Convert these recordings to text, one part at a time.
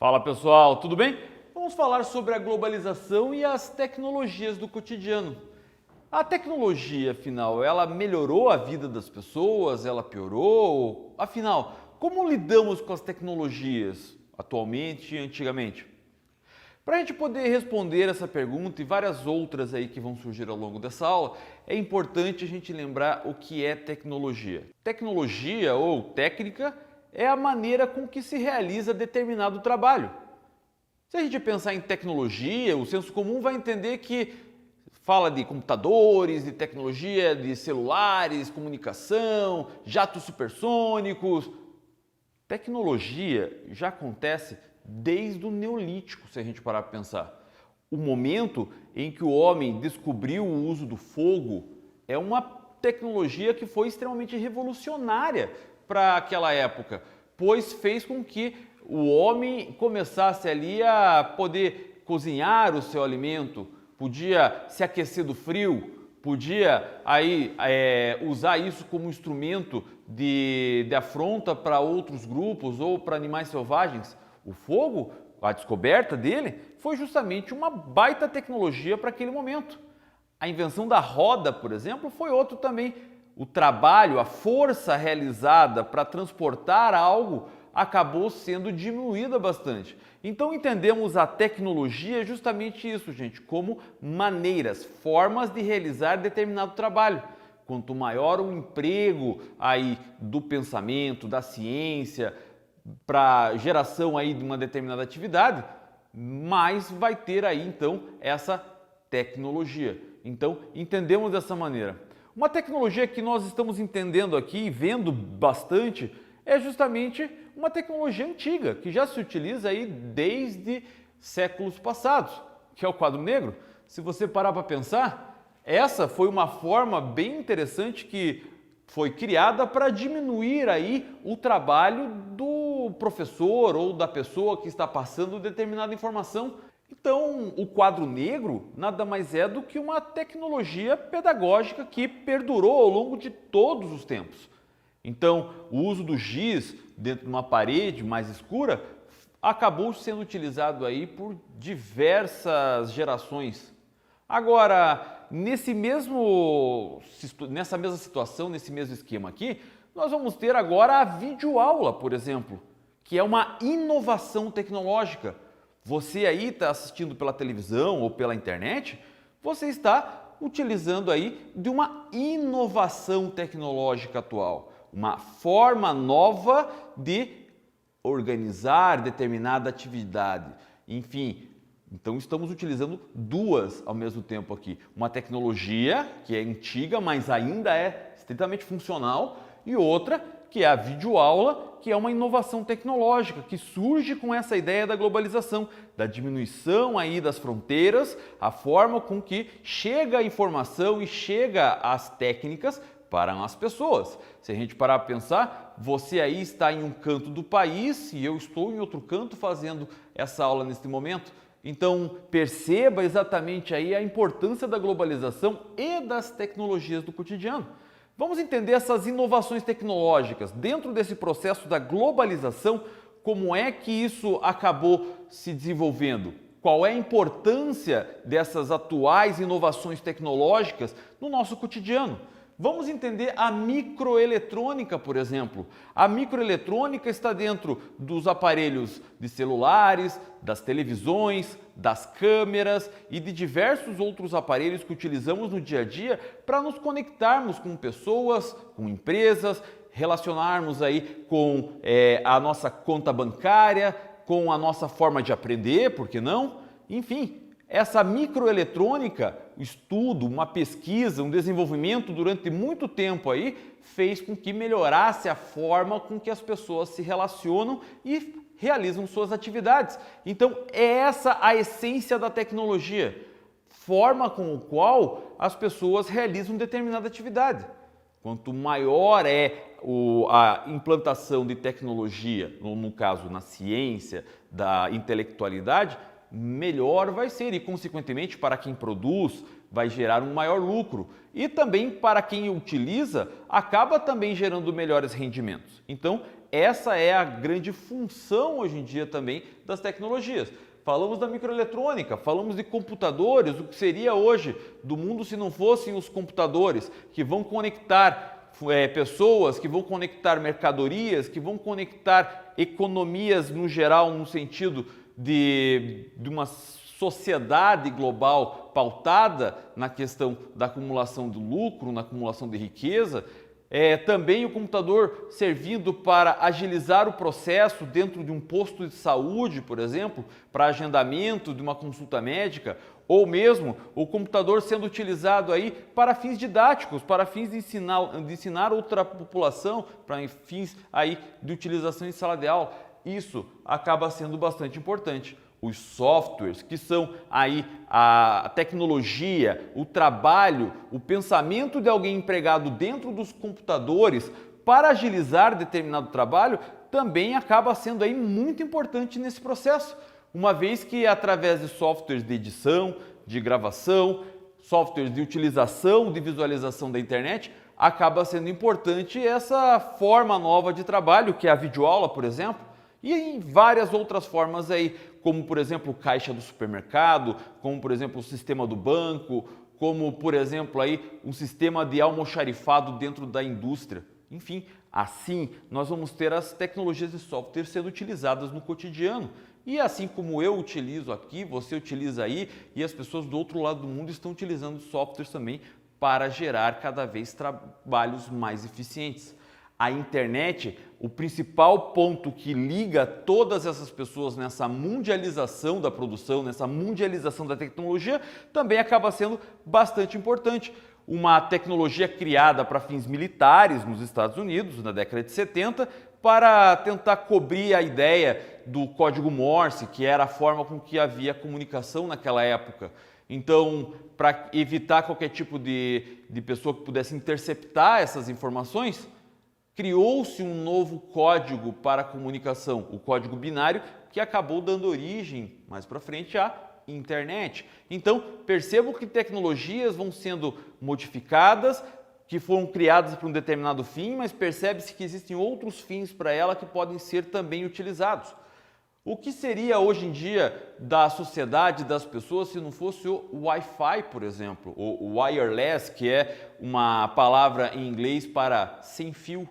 Fala pessoal, tudo bem? Vamos falar sobre a globalização e as tecnologias do cotidiano. A tecnologia, afinal, ela melhorou a vida das pessoas? Ela piorou? Afinal, como lidamos com as tecnologias atualmente e antigamente? Para a gente poder responder essa pergunta e várias outras aí que vão surgir ao longo dessa aula, é importante a gente lembrar o que é tecnologia. Tecnologia ou técnica é a maneira com que se realiza determinado trabalho. Se a gente pensar em tecnologia, o senso comum vai entender que fala de computadores, de tecnologia de celulares, comunicação, jatos supersônicos. Tecnologia já acontece desde o Neolítico, se a gente parar para pensar. O momento em que o homem descobriu o uso do fogo é uma tecnologia que foi extremamente revolucionária para aquela época, pois fez com que o homem começasse ali a poder cozinhar o seu alimento, podia se aquecer do frio, podia aí usar isso como instrumento de afronta para outros grupos ou para animais selvagens. O fogo, a descoberta dele, foi justamente uma baita tecnologia para aquele momento. A invenção da roda, por exemplo, foi outro também. O trabalho, a força realizada para transportar algo acabou sendo diminuída bastante. Então entendemos a tecnologia justamente isso, gente, como maneiras, formas de realizar determinado trabalho. Quanto maior o emprego aí do pensamento, da ciência, para geração aí de uma determinada atividade, mais vai ter aí então essa tecnologia. Então entendemos dessa maneira. Uma tecnologia que nós estamos entendendo aqui e vendo bastante é justamente uma tecnologia antiga, que já se utiliza aí desde séculos passados, que é o quadro negro. Se você parar para pensar, essa foi uma forma bem interessante que foi criada para diminuir aí o trabalho do professor ou da pessoa que está passando determinada informação. Então, o quadro negro nada mais é do que uma tecnologia pedagógica que perdurou ao longo de todos os tempos. Então, o uso do giz dentro de uma parede mais escura acabou sendo utilizado aí por diversas gerações. Agora, nessa mesma situação, nesse mesmo esquema aqui, nós vamos ter agora a videoaula, por exemplo, que é uma inovação tecnológica. Você aí está assistindo pela televisão ou pela internet, você está utilizando aí de uma inovação tecnológica atual, uma forma nova de organizar determinada atividade. Enfim, então estamos utilizando duas ao mesmo tempo aqui. Uma tecnologia que é antiga, mas ainda é estritamente funcional, e outra que é a videoaula, que é uma inovação tecnológica que surge com essa ideia da globalização, da diminuição aí das fronteiras, a forma com que chega a informação e chega as técnicas para as pessoas. Se a gente parar para pensar, você aí está em um canto do país e eu estou em outro canto fazendo essa aula neste momento. Então perceba exatamente aí a importância da globalização e das tecnologias do cotidiano. Vamos entender essas inovações tecnológicas dentro desse processo da globalização, como é que isso acabou se desenvolvendo, qual é a importância dessas atuais inovações tecnológicas no nosso cotidiano. Vamos entender a microeletrônica, por exemplo. A microeletrônica está dentro dos aparelhos de celulares, das televisões, das câmeras e de diversos outros aparelhos que utilizamos no dia a dia para nos conectarmos com pessoas, com empresas, relacionarmos aí com a nossa conta bancária, com a nossa forma de aprender, por que não? Enfim, essa microeletrônica, o estudo, uma pesquisa, um desenvolvimento durante muito tempo aí, fez com que melhorasse a forma com que as pessoas se relacionam e realizam suas atividades. Então, é essa a essência da tecnologia, forma com a qual as pessoas realizam determinada atividade. Quanto maior é a implantação de tecnologia, no caso na ciência, da intelectualidade, melhor vai ser e, consequentemente, para quem produz, vai gerar um maior lucro e também para quem utiliza, acaba também gerando melhores rendimentos. Então, essa é a grande função hoje em dia também das tecnologias. Falamos da microeletrônica, falamos de computadores, o que seria hoje do mundo se não fossem os computadores que vão conectar pessoas, que vão conectar mercadorias, que vão conectar economias no geral, no sentido de uma sociedade global pautada na questão da acumulação do lucro, na acumulação de riqueza. Também o computador servindo para agilizar o processo dentro de um posto de saúde, por exemplo, para agendamento de uma consulta médica, ou mesmo o computador sendo utilizado aí para fins didáticos, para fins de ensinar outra população, para fins aí de utilização em sala de aula. Isso acaba sendo bastante importante. Os softwares, que são aí a tecnologia, o trabalho, o pensamento de alguém empregado dentro dos computadores para agilizar determinado trabalho, também acaba sendo aí muito importante nesse processo, uma vez que através de softwares de edição, de gravação, softwares de utilização, de visualização da internet, acaba sendo importante essa forma nova de trabalho, que é a videoaula, por exemplo, e em várias outras formas aí, como por exemplo o caixa do supermercado, como por exemplo o sistema do banco, como por exemplo aí um sistema de almoxarifado dentro da indústria. Enfim, assim nós vamos ter as tecnologias de software sendo utilizadas no cotidiano. E assim como eu utilizo aqui, você utiliza aí e as pessoas do outro lado do mundo estão utilizando softwares também para gerar cada vez trabalhos mais eficientes. A internet, o principal ponto que liga todas essas pessoas nessa mundialização da produção, nessa mundialização da tecnologia, também acaba sendo bastante importante. Uma tecnologia criada para fins militares nos Estados Unidos, na década de 70, para tentar cobrir a ideia do código Morse, que era a forma com que havia comunicação naquela época. Então, para evitar qualquer tipo de pessoa que pudesse interceptar essas informações, criou-se um novo código para a comunicação, o código binário, que acabou dando origem, mais para frente, à internet. Então, percebo que tecnologias vão sendo modificadas, que foram criadas para um determinado fim, mas percebe-se que existem outros fins para ela que podem ser também utilizados. O que seria hoje em dia da sociedade, das pessoas, se não fosse o Wi-Fi, por exemplo, ou o wireless, que é uma palavra em inglês para sem fio?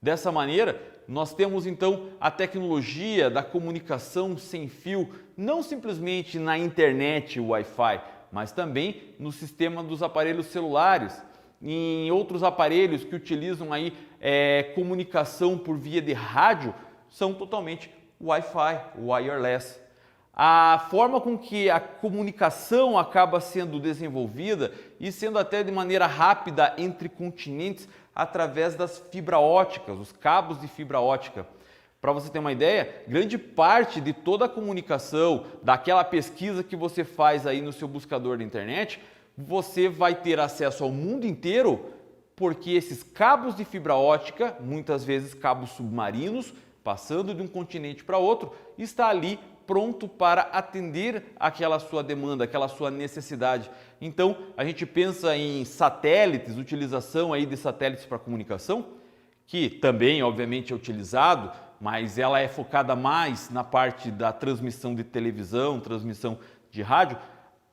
Dessa maneira, nós temos então a tecnologia da comunicação sem fio, não simplesmente na internet Wi-Fi, mas também no sistema dos aparelhos celulares, em outros aparelhos que utilizam aí comunicação por via de rádio, são totalmente Wi-Fi, wireless. A forma com que a comunicação acaba sendo desenvolvida e sendo até de maneira rápida entre continentes através das fibra óticas, os cabos de fibra ótica. Para você ter uma ideia, grande parte de toda a comunicação, daquela pesquisa que você faz aí no seu buscador da internet, você vai ter acesso ao mundo inteiro, porque esses cabos de fibra ótica, muitas vezes cabos submarinos, passando de um continente para outro, está ali pronto para atender aquela sua demanda, aquela sua necessidade. Então, a gente pensa em satélites, utilização aí de satélites para comunicação, que também, obviamente, é utilizado, mas ela é focada mais na parte da transmissão de televisão, transmissão de rádio.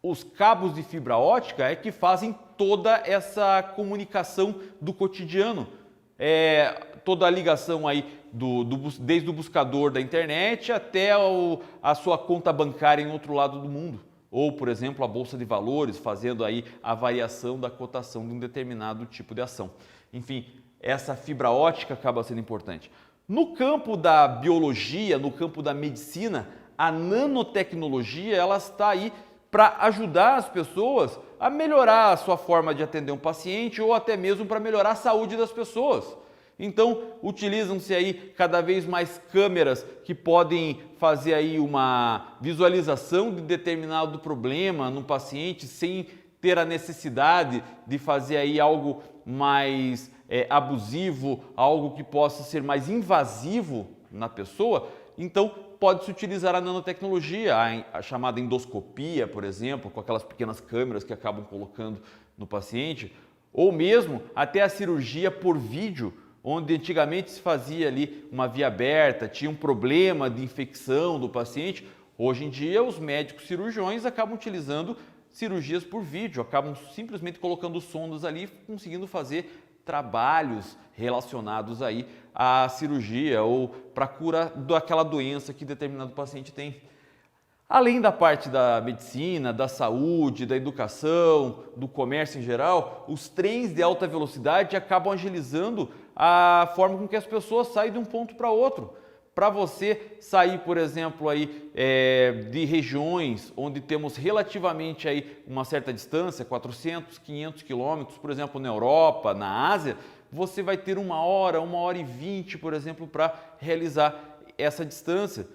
Os cabos de fibra ótica é que fazem toda essa comunicação do cotidiano. Toda a ligação aí desde o buscador da internet até a sua conta bancária em outro lado do mundo. Ou, por exemplo, a bolsa de valores, fazendo aí a variação da cotação de um determinado tipo de ação. Enfim, essa fibra ótica acaba sendo importante. No campo da biologia, no campo da medicina, a nanotecnologia ela está aí para ajudar as pessoas a melhorar a sua forma de atender um paciente ou até mesmo para melhorar a saúde das pessoas. Então, utilizam-se aí cada vez mais câmeras que podem fazer aí uma visualização de determinado problema no paciente sem ter a necessidade de fazer aí algo mais abusivo, algo que possa ser mais invasivo na pessoa. Então, pode-se utilizar a nanotecnologia, a chamada endoscopia, por exemplo, com aquelas pequenas câmeras que acabam colocando no paciente, ou mesmo até a cirurgia por vídeo, onde antigamente se fazia ali uma via aberta, tinha um problema de infecção do paciente. Hoje em dia, os médicos cirurgiões acabam utilizando cirurgias por vídeo, acabam simplesmente colocando sondas ali, conseguindo fazer trabalhos relacionados aí à cirurgia ou para a cura daquela doença que determinado paciente tem. Além da parte da medicina, da saúde, da educação, do comércio em geral, os trens de alta velocidade acabam agilizando a forma com que as pessoas saem de um ponto para outro. Para você sair, por exemplo, aí, de regiões onde temos relativamente aí uma certa distância, 400, 500 quilômetros, por exemplo, na Europa, na Ásia, você vai ter 1 hora e 20, por exemplo, para realizar essa distância.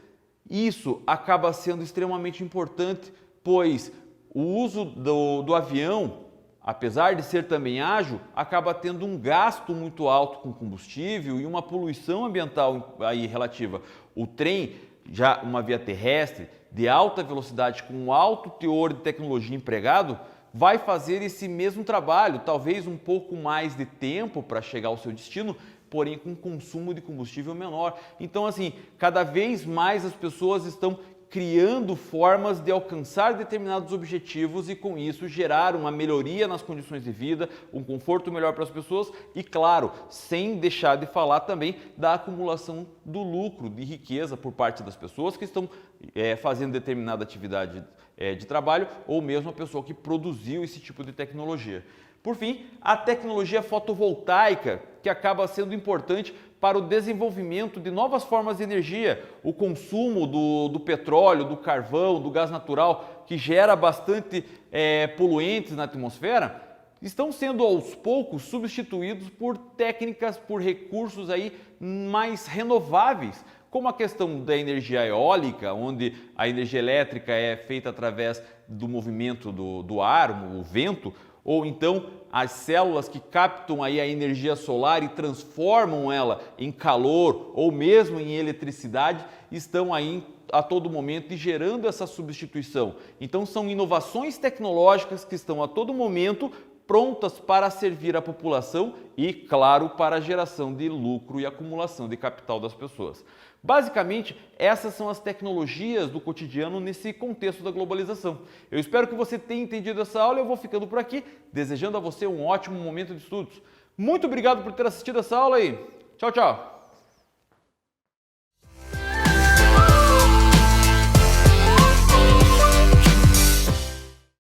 Isso acaba sendo extremamente importante, pois o uso do avião, apesar de ser também ágil, acaba tendo um gasto muito alto com combustível e uma poluição ambiental aí relativa. O trem, já uma via terrestre de alta velocidade com alto teor de tecnologia empregado, vai fazer esse mesmo trabalho, talvez um pouco mais de tempo para chegar ao seu destino, porém com consumo de combustível menor. Então, assim, cada vez mais as pessoas estão criando formas de alcançar determinados objetivos e, com isso, gerar uma melhoria nas condições de vida, um conforto melhor para as pessoas e, claro, sem deixar de falar também da acumulação do lucro, de riqueza por parte das pessoas que estão fazendo determinada atividade de trabalho ou mesmo a pessoa que produziu esse tipo de tecnologia. Por fim, a tecnologia fotovoltaica, que acaba sendo importante para o desenvolvimento de novas formas de energia, o consumo do petróleo, do carvão, do gás natural, que gera bastante poluentes na atmosfera, estão sendo aos poucos substituídos por técnicas, por recursos aí mais renováveis, como a questão da energia eólica, onde a energia elétrica é feita através do movimento do ar, o vento, ou então as células que captam aí a energia solar e transformam ela em calor ou mesmo em eletricidade, estão aí a todo momento e gerando essa substituição. Então são inovações tecnológicas que estão a todo momento prontas para servir a população e, claro, para a geração de lucro e acumulação de capital das pessoas. Basicamente, essas são as tecnologias do cotidiano nesse contexto da globalização. Eu espero que você tenha entendido essa aula e eu vou ficando por aqui, desejando a você um ótimo momento de estudos. Muito obrigado por ter assistido essa aula aí. Tchau, tchau!